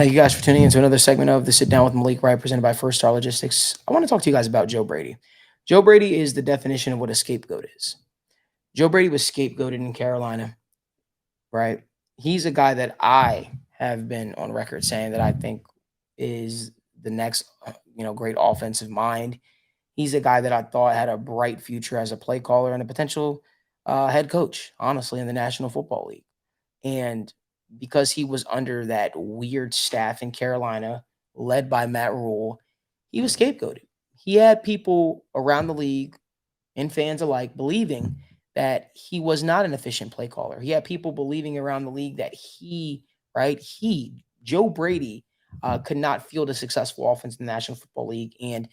Thank you guys for tuning into another segment of the Sit Down with Malik, Wright, presented by First Star Logistics. I want to talk to you guys about Joe Brady. Joe Brady is the definition of what a scapegoat is. Joe Brady was scapegoated in Carolina, right? He's a guy that I have been on record saying that I think is the next, great offensive mind. He's a guy that I thought had a bright future as a play caller and a potential head coach, honestly, in the National Football League. And because he was under that weird staff in Carolina, led by Matt Rule, he was scapegoated. He had people around the league and fans alike believing that he was not an efficient play caller. He had people believing around the league that Joe Brady, could not field a successful offense in the National Football League, and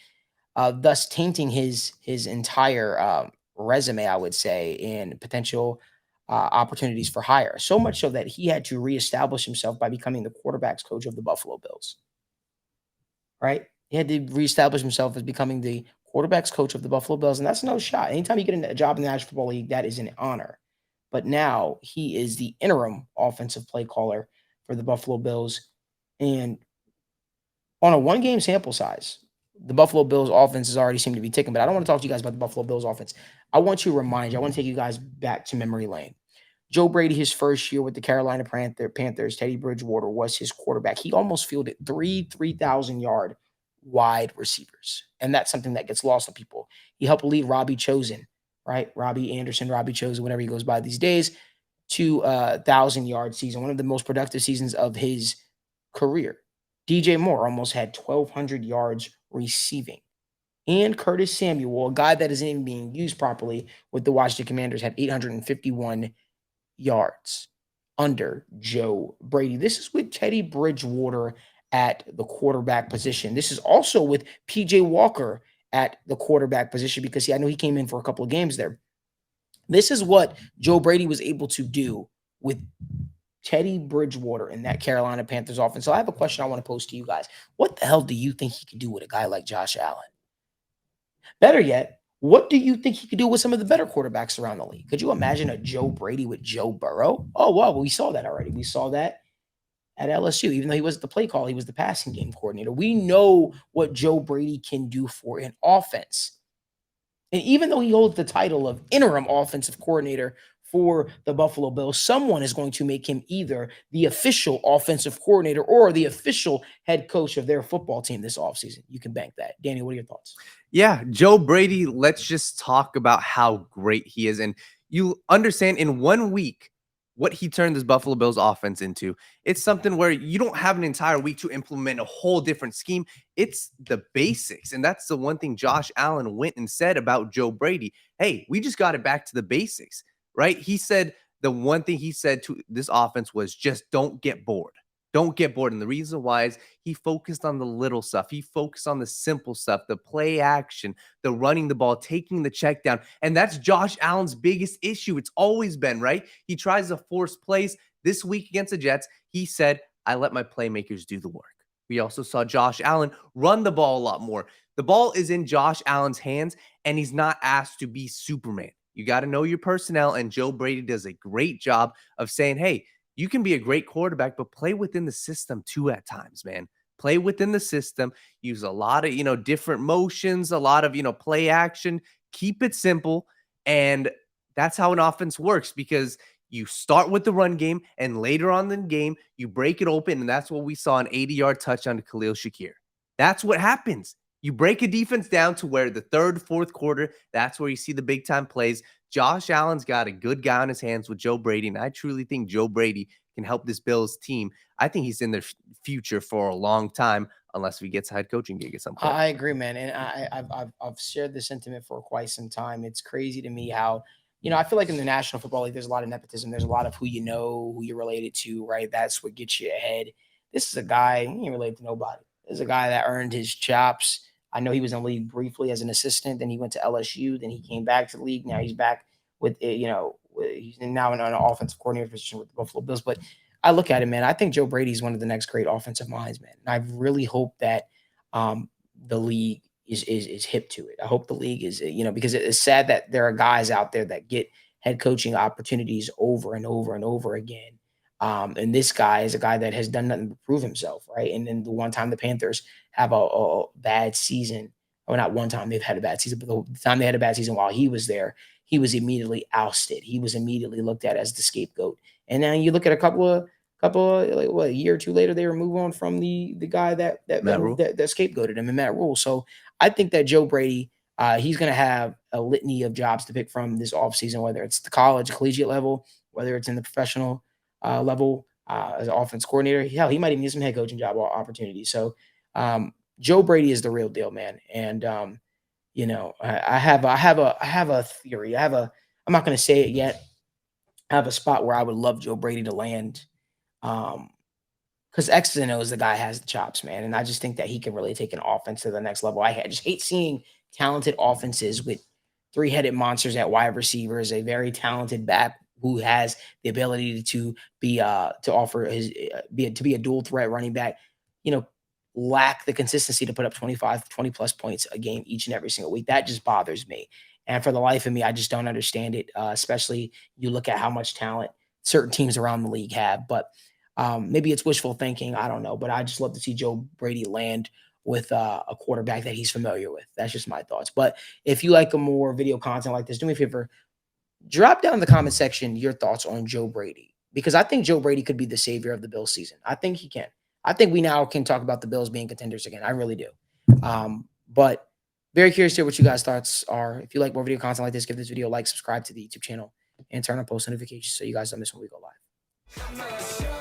thus tainting his entire resume, I would say, and potential opportunities for hire. So much so that he had to reestablish himself by becoming the quarterbacks coach of the Buffalo Bills. Right? He had to reestablish himself as becoming the quarterbacks coach of the Buffalo Bills, and that's no shot. Anytime you get a job in the National Football League, that is an honor. But now he is the interim offensive play caller for the Buffalo Bills, and on a one-game sample size, the Buffalo Bills offense has already seemed to be ticking, but I don't want to talk to you guys about the Buffalo Bills offense. I want to remind you, I want to take you guys back to memory lane. Joe Brady, his first year with the Carolina Panthers, Teddy Bridgewater was his quarterback. He almost fielded 3,000-yard wide receivers, and that's something that gets lost on people. He helped lead Robbie Chosen, right? Robbie Anderson, Robbie Chosen, whatever he goes by these days, to a 1,000-yard season, one of the most productive seasons of his career. DJ Moore almost had 1,200 yards receiving. And Curtis Samuel, a guy that isn't even being used properly with the Washington Commanders, had 851 yards under Joe Brady. This is with Teddy Bridgewater at the quarterback position. This is also with PJ Walker at the quarterback position because I know he came in for a couple of games there. This is what Joe Brady was able to do with Teddy Bridgewater in that Carolina Panthers offense. So I have a question I want to pose to you guys. What the hell do you think he could do with a guy like Josh Allen? Better yet, what do you think he could do with some of the better quarterbacks around the league? Could you imagine a Joe Brady with Joe Burrow? Oh, well, we saw that already. We saw that at LSU. Even though he wasn't the play call, he was the passing game coordinator. We know what Joe Brady can do for an offense. And even though he holds the title of interim offensive coordinator for the Buffalo Bills, someone is going to make him either the official offensive coordinator or the official head coach of their football team this offseason. You can bank that. Danny, what are your thoughts? Yeah, Joe Brady, let's just talk about how great he is. And you understand in 1 week what he turned this Buffalo Bills offense into. It's something where you don't have an entire week to implement a whole different scheme. It's the basics. And that's the one thing Josh Allen went and said about Joe Brady. Hey, we just got it back to the basics, right? He said the one thing he said to this offense was just don't get bored. Don't get bored. And the reason why is he focused on the little stuff. He focused on the simple stuff, the play action, the running the ball, taking the check down. And that's Josh Allen's biggest issue. It's always been, right? He tries to force plays. This week against the Jets, he said, I let my playmakers do the work. We also saw Josh Allen run the ball a lot more. The ball is in Josh Allen's hands, and he's not asked to be Superman. You got to know your personnel, and Joe Brady does a great job of saying, hey, you can be a great quarterback, but play within the system too at times, man. Play within the system, use a lot of, different motions, a lot of, play action, keep it simple. And that's how an offense works because you start with the run game and later on in the game, you break it open. And that's what we saw an 80-yard touchdown to Khalil Shakir. That's what happens. You break a defense down to where the third, fourth quarter, that's where you see the big time plays. Josh Allen's got a good guy on his hands with Joe Brady, and I truly think Joe Brady can help this Bills team. I think he's in their future for a long time, unless he gets a head coaching gig at some point. I agree, man, and I've shared this sentiment for quite some time. It's crazy to me how I feel like in the National Football League, there's a lot of nepotism. There's a lot of who you know, who you're related to, right? That's what gets you ahead. This is a guy he ain't related to nobody. This is a guy that earned his chops. I know he was in the league briefly as an assistant. Then he went to LSU. Then he came back to the league. Now he's back with he's now in an offensive coordinator position with the Buffalo Bills. But I look at him, man. I think Joe Brady is one of the next great offensive minds, man. And I really hope that the league is hip to it. I hope the league is, because it's sad that there are guys out there that get head coaching opportunities over and over and over again. And this guy is a guy that has done nothing but prove himself, right? And then the one time the Panthers have a bad season, or not one time they've had a bad season, but the time they had a bad season while he was there, he was immediately ousted. He was immediately looked at as the scapegoat. And then you look at a couple of like what, a year or two later, they were moving on from the guy Matt Rule. that scapegoated him, and Matt Rule. So I think that Joe Brady, he's going to have a litany of jobs to pick from this offseason, whether it's the college, collegiate level, whether it's in the professional level as an offense coordinator. Hell, he might even get some head coaching job opportunities. So Joe Brady is the real deal, man. And I have a theory. I'm not going to say it yet. I have a spot where I would love Joe Brady to land. Um, because X's and O's, the guy has the chops, man. And I just think that he can really take an offense to the next level. just hate seeing talented offenses with three-headed monsters at wide receivers, a very talented back who has the ability to be to offer his to be a dual threat running back, you know, lack the consistency to put up 25, 20 plus points a game each and every single week. That just bothers me. And for the life of me, I just don't understand it. Especially you look at how much talent certain teams around the league have. But maybe it's wishful thinking. I don't know, but I just love to see Joe Brady land with a quarterback that he's familiar with. That's just my thoughts. But if you like a more video content like this, do me a favor, drop down in the comment section your thoughts on Joe Brady, because I think Joe Brady could be the savior of the Bills season. I think he can. I think we now can talk about the Bills being contenders again. I really do. But very curious to hear what you guys' thoughts are. If you like more video content like this, give this video a like, subscribe to the YouTube channel, and turn on post notifications so you guys don't miss when we go live.